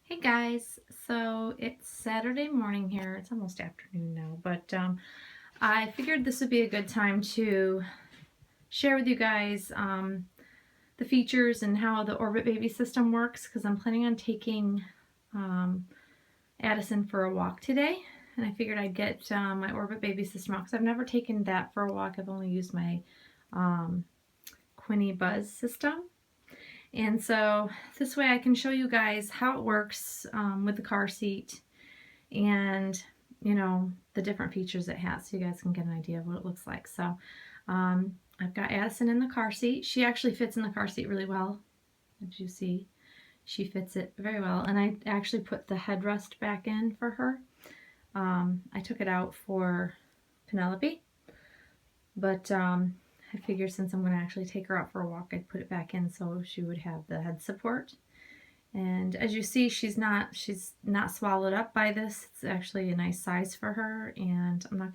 Hey guys, so it's Saturday morning here. It's almost afternoon now, but I figured this would be a good time to share with you guys the features and how the Orbit Baby system works, because I'm planning on taking um, Addison for a walk today, and I figured I'd get my Orbit Baby system out because I've never taken that for a walk. I've only used my Quinny Buzz system. And so this way I can show you guys how it works with the car seat and, you know, the different features it has so you guys can get an idea of what it looks like. So I've got Addison in the car seat. She actually fits in the car seat really well. As you see, she fits it very well. And I actually put the headrest back in for her. I took it out for Penelope, but I figured since I'm going to actually take her out for a walk, I'd put it back in so she would have the head support. And as you see, she's not swallowed up by this. It's actually a nice size for her, and I'm not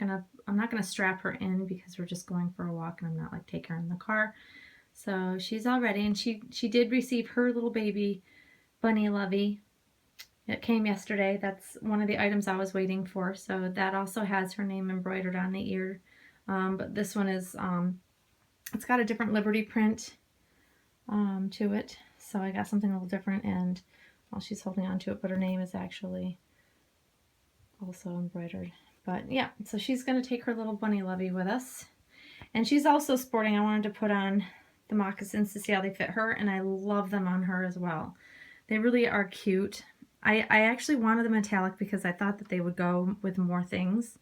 gonna strap her in because we're just going for a walk and I'm not like taking her in the car. So she's all ready, and she did receive her little baby bunny lovey. It came yesterday. That's one of the items I was waiting for. So that also has her name embroidered on the ear. But this one is it's got a different Liberty print to it. So I got something a little different, and while she's holding on to it, but her name is actually also embroidered. But yeah, so she's going to take her little bunny lovey with us. And she's also sporting. I wanted to put on the moccasins to see how they fit her, and I love them on her as well. They really are cute. I actually wanted the metallic because I thought that they would go with more things,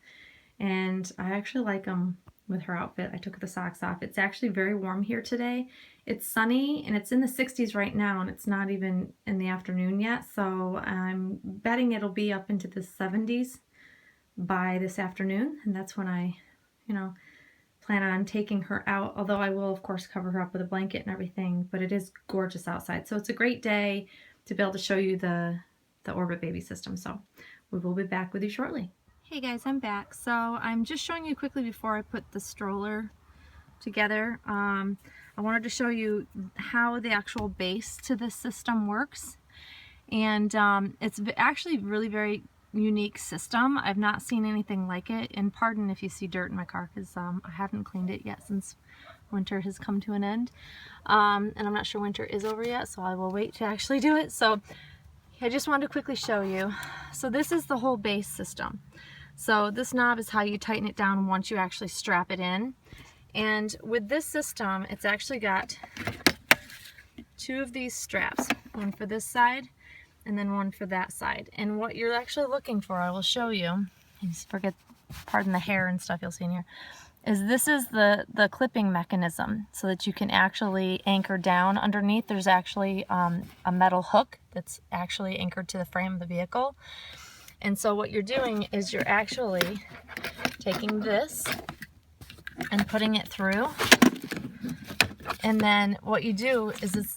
and I actually like them with her outfit. I took the socks off. It's actually very warm here today. It's sunny and it's in the 60s right now, and it's not even in the afternoon yet, so I'm betting it'll be up into the 70s by this afternoon, and that's when I, plan on taking her out, although I will of course cover her up with a blanket and everything. But it is gorgeous outside, so it's a great day to be able to show you the Orbit Baby system. So we will be back with you shortly. Hey guys, I'm back. So I'm just showing you quickly before I put the stroller together. I wanted to show you how the actual base to this system works. And it's actually really very unique system. I've not seen anything like it. And pardon if you see dirt in my car, because I haven't cleaned it yet since winter has come to an end. And I'm not sure winter is over yet, so I will wait to actually do it. So I just wanted to quickly show you. So this is the whole base system. So this knob is how you tighten it down once you actually strap it in. And with this system, it's actually got two of these straps, one for this side and then one for that side. And what you're actually looking for, I will show you, pardon the hair and stuff you'll see in here, is this is the clipping mechanism so that you can actually anchor down underneath. There's actually a metal hook that's actually anchored to the frame of the vehicle. And so what you're doing is you're actually taking this and putting it through. And then what you do is this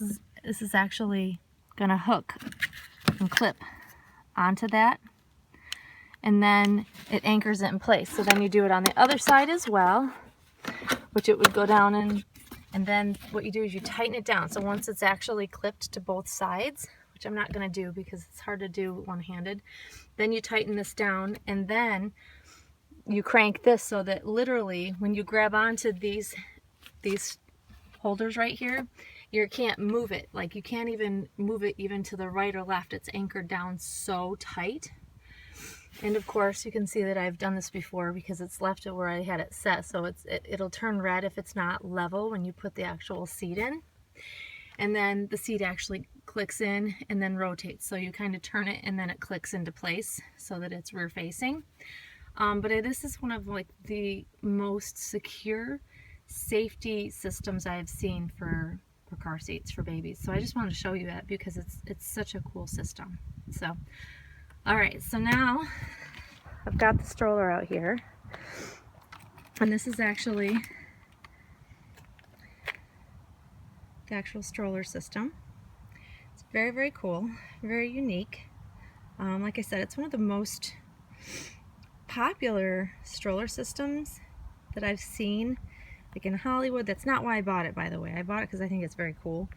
is actually gonna hook and clip onto that. And then it anchors it in place. So then you do it on the other side as well, which it would go down in. And then what you do is you tighten it down. So once it's actually clipped to both sides, which I'm not going to do because it's hard to do one-handed, then you tighten this down, and then you crank this so that literally when you grab onto these holders right here, you can't move it. Like, you can't even move it even to the right or left. It's anchored down so tight. And of course you can see that I've done this before because it's left it where I had it set, so it'll turn red if it's not level when you put the actual seat in. And then the seat actually clicks in and then rotates, so you kind of turn it and then it clicks into place so that it's rear facing. But this is one of like the most secure safety systems I've seen for car seats for babies. So I just wanted to show you that because it's such a cool system. So alright, so now I've got the stroller out here, and this is actually the actual stroller system. It's very, very cool, very unique. Like I said, it's one of the most popular stroller systems that I've seen, like in Hollywood. That's not why I bought it, by the way. I bought it because I think it's very cool.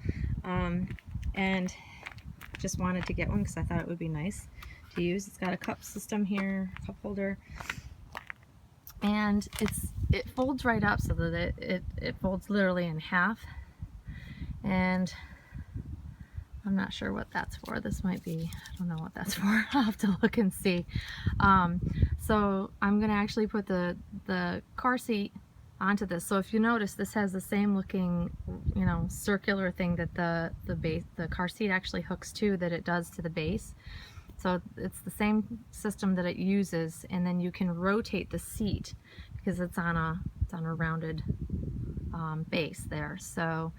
And just wanted to get one because I thought it would be nice to use. It's got a cup system here, cup holder, and it folds right up so that it folds literally in half. And I'm not sure what that's for. This might be, I don't know what that's for. I'll have to look and see. So I'm gonna actually put the car seat onto this. So if you notice, this has the same looking, you know, circular thing that the car seat actually hooks to, that it does to the base. So it's the same system that it uses, and then you can rotate the seat because it's on a rounded base there. So,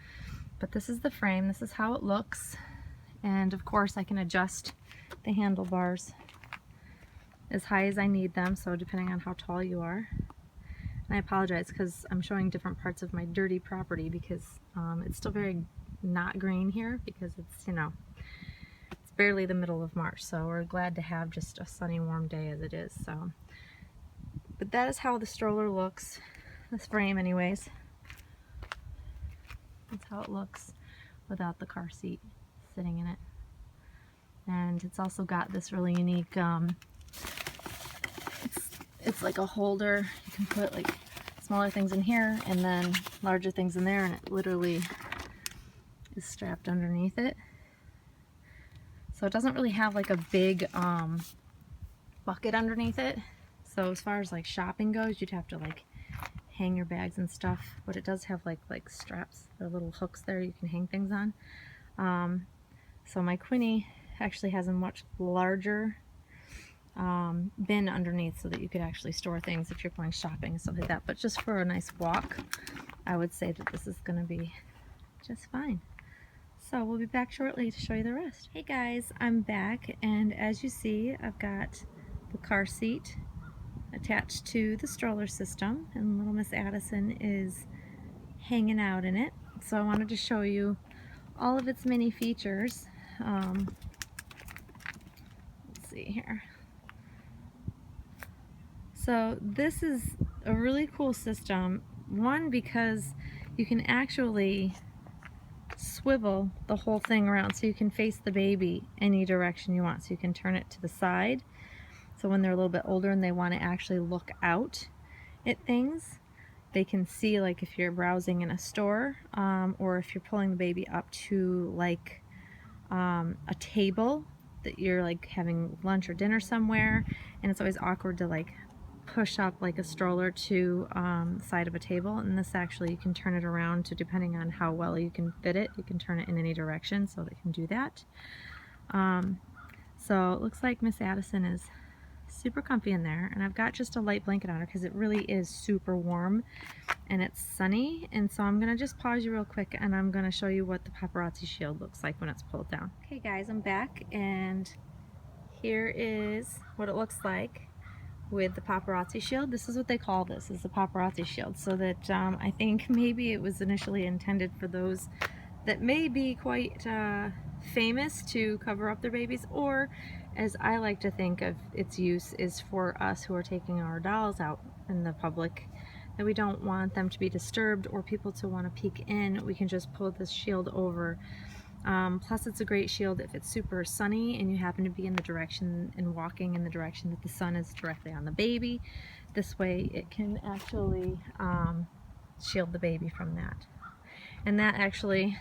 but this is the frame. This is how it looks, and of course I can adjust the handlebars as high as I need them. So depending on how tall you are. And I apologize because I'm showing different parts of my dirty property because it's still very not green here because it's, you know, it's barely the middle of March, so we're glad to have just a sunny warm day as it is. So, but that is how the stroller looks, this frame anyways. That's how it looks without the car seat sitting in it. And it's also got this really unique it's like a holder. You can put like smaller things in here and then larger things in there, and it literally is strapped underneath it. So it doesn't really have like a big bucket underneath it. So as far as like shopping goes, you'd have to like hang your bags and stuff, but it does have like straps or little hooks there you can hang things on. So my Quinny actually has a much larger bin underneath so that you could actually store things if you're going shopping and stuff like that. But just for a nice walk, I would say that this is going to be just fine. So we'll be back shortly to show you the rest. Hey guys, I'm back, and as you see, I've got the car seat attached to the stroller system, and little Miss Addison is hanging out in it. So I wanted to show you all of its many features. Let's see here. So this is a really cool system, one because you can actually swivel the whole thing around so you can face the baby any direction you want. So you can turn it to the side, so when they're a little bit older and they want to actually look out at things, they can see, like if you're browsing in a store, or if you're pulling the baby up to like a table that you're like having lunch or dinner somewhere, and it's always awkward to like push up like a stroller to the side of a table. And this actually, you can turn it around to, depending on how well you can fit it, you can turn it in any direction, so they can do that. So it looks like Miss Addison is super comfy in there, and I've got just a light blanket on her because it really is super warm and it's sunny. And so I'm gonna just pause you real quick and I'm gonna show you what the paparazzi shield looks like when it's pulled down. Okay guys, I'm back, and here is what it looks like with the paparazzi shield. This is what they call this, is the paparazzi shield, so that I think maybe it was initially intended for those that may be quite famous to cover up their babies, or as I like to think of its use, is for us who are taking our dolls out in the public, that we don't want them to be disturbed or people to want to peek in. We can just pull this shield over. Plus it's a great shield if it's super sunny and you happen to be in the direction and walking in the direction that the sun is directly on the baby. This way it can actually shield the baby from that. And that actually,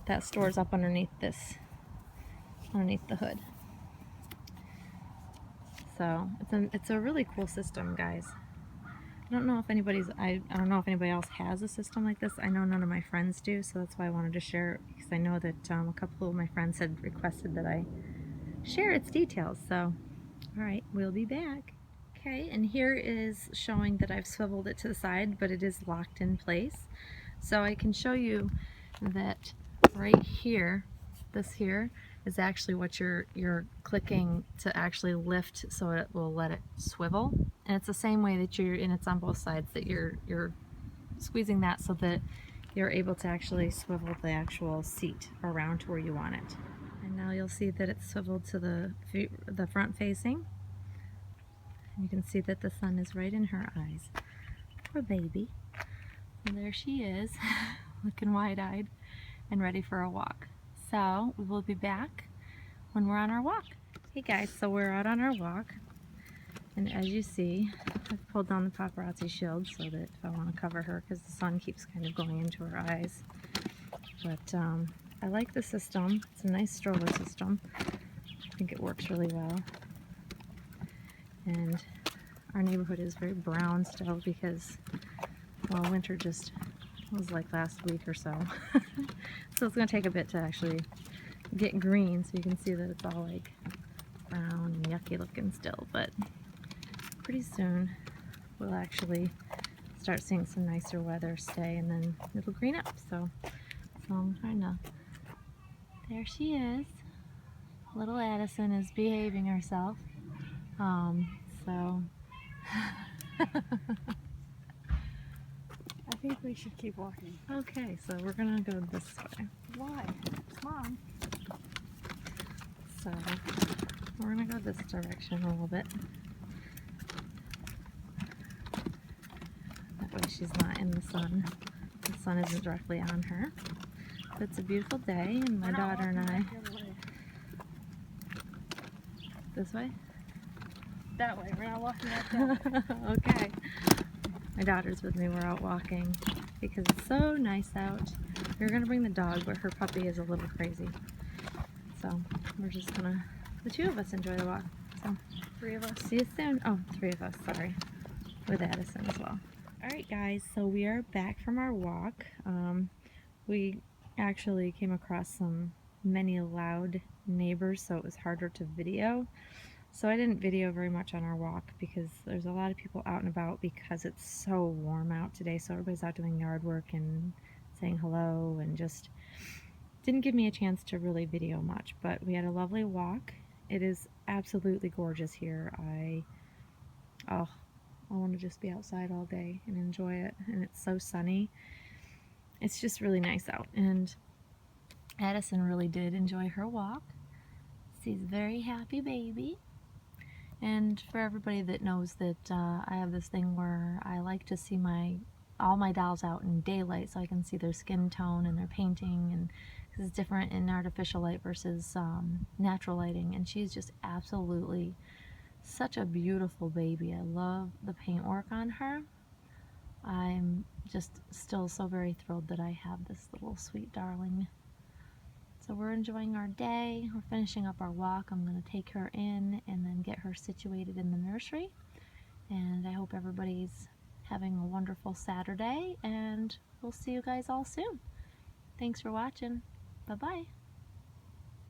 that stores up underneath this, underneath the hood. So it's a really cool system, guys. I don't know if I don't know if anybody else has a system like this. I know none of my friends do, so that's why I wanted to share it, because I know that a couple of my friends had requested that I share its details. So, alright, we'll be back. Okay, and here is showing that I've swiveled it to the side, but it is locked in place. So I can show you that right here, this here, is actually what you're clicking to actually lift, so it will let it swivel. And it's the same way that and it's on both sides, that you're squeezing that so that you're able to actually swivel the actual seat around to where you want it. And now you'll see that it's swiveled to the front facing. And you can see that the sun is right in her eyes. Poor baby. And there she is, looking wide-eyed and ready for a walk. So we will be back when we're on our walk. Hey guys, so we're out on our walk, and as you see, I've pulled down the paparazzi shield so that if I want to cover her, because the sun keeps kind of going into her eyes. But I like the system. It's a nice stroller system. I think it works really well. And our neighborhood is very brown still because, well, winter just was like last week or so. So it's going to take a bit to actually get green, so you can see that it's all like brown and yucky looking still, but pretty soon we'll actually start seeing some nicer weather stay, and then it'll green up. So I'm trying to, there she is. Little Addison is behaving herself. So I think we should keep walking. okay, so we're gonna go this way. Why? Mom. So we're gonna go this direction a little bit. That way she's not in the sun. The sun isn't directly on her. But it's a beautiful day, and my daughter and I. This way? That way. We're not walking that way. Okay. My daughter's with me. We're out walking because it's so nice out. We were gonna bring the dog, but her puppy is a little crazy. So we're just gonna, the two of us, enjoy the walk. So 3 of us. see you soon. Oh, 3 of us, sorry. With Addison as well. Alright guys, so we are back from our walk. We actually came across many loud neighbors, so it was harder to video. So I didn't video very much on our walk because there's a lot of people out and about because it's so warm out today. So everybody's out doing yard work and saying hello, and just didn't give me a chance to really video much. But we had a lovely walk. It is absolutely gorgeous here. I want to just be outside all day and enjoy it. And it's so sunny. It's just really nice out. And Addison really did enjoy her walk. She's a very happy baby. And for everybody that knows that I have this thing where I like to see all my dolls out in daylight so I can see their skin tone and their painting, and cause it's different in artificial light versus natural lighting. And she's just absolutely such a beautiful baby. I love the paintwork on her. I'm just still so very thrilled that I have this little sweet darling. So we're enjoying our day. We're finishing up our walk. I'm going to take her in and then get her situated in the nursery. And I hope everybody's having a wonderful Saturday, and we'll see you guys all soon. Thanks for watching. Bye-bye.